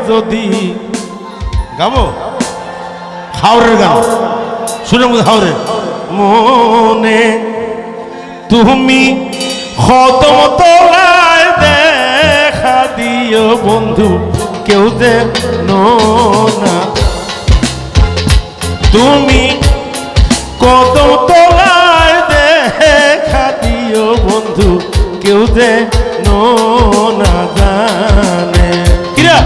যদি গাবো হাওরের গান শুনে হাওরে মনে তুমি খতম তোলায় দেখা দিও বন্ধু কেউ যেন না তুমি কদম তোলায় দেখা দিও বন্ধু কেউ যেন না জানে কিরা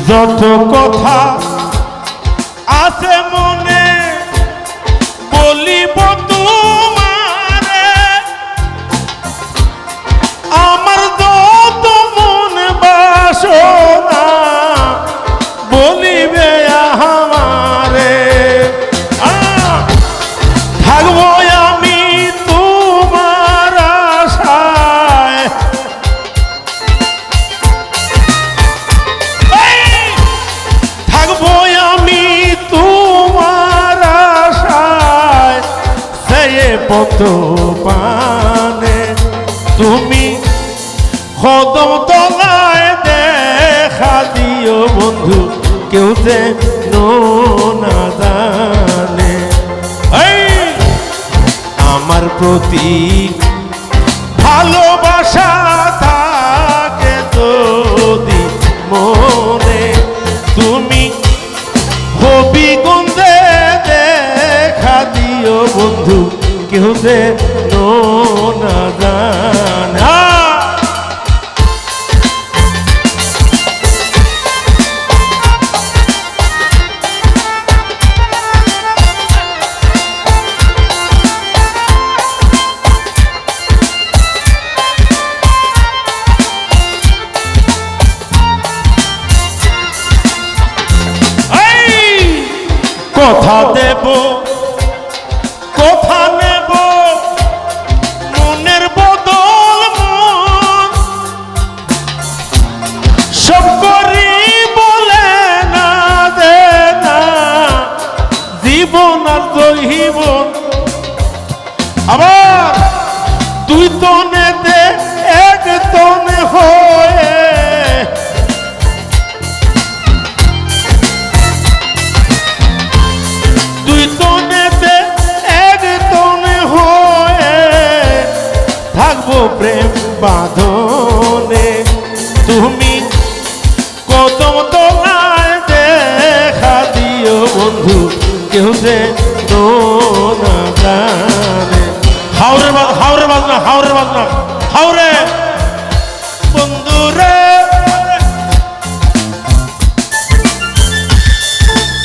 যত কথা আছে মনে বলিব তোমারে আমার যত মন বাসনা বলিবে আমারে থাকবো আমি তোমার আশায় পত পানে তুমি কদম তলায় দেখা দিও বন্ধু কেউ যেন না জানে আমার প্রতি ভালোবাসা থাকে যদি মনে তুমি হবিগঞ্জে দেখা দিও বন্ধু কেউ যেন না জানে কথা দেব কথা নেব মনের বদল মন সব করি বলে না দে না জীবন আর জীবন আবার দুই তনে দে এক তনে হয়ে প্রেম বাঁধনে তুমি কদম তোলায় দেখা দিও বন্ধু কেউ যেন না জানে হাওরে বাজনা হাওরে বন্ধুরে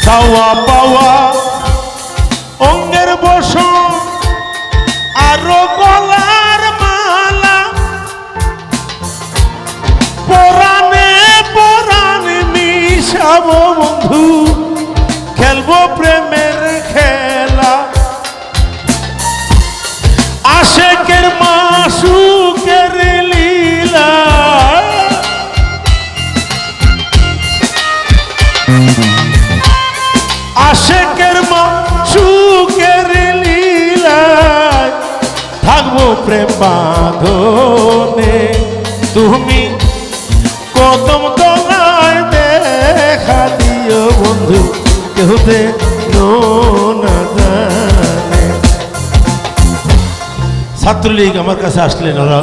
চাওয়া পাওয়া অঙ্গের বসন আরো গলার মালা পরাণে পরাণে মিশাবো বন্ধু খেলবো প্রেমের খেলা আশেকের মাসুকের লীলা আশেকের মাসুকের লীলা থাকবো প্রেম বাঁধনে তুমি কদম তলায় দেখা দিও বন্ধু কেউ যেন না জানে ছাত্রলীগ আমার কাছে আসলেন ওরা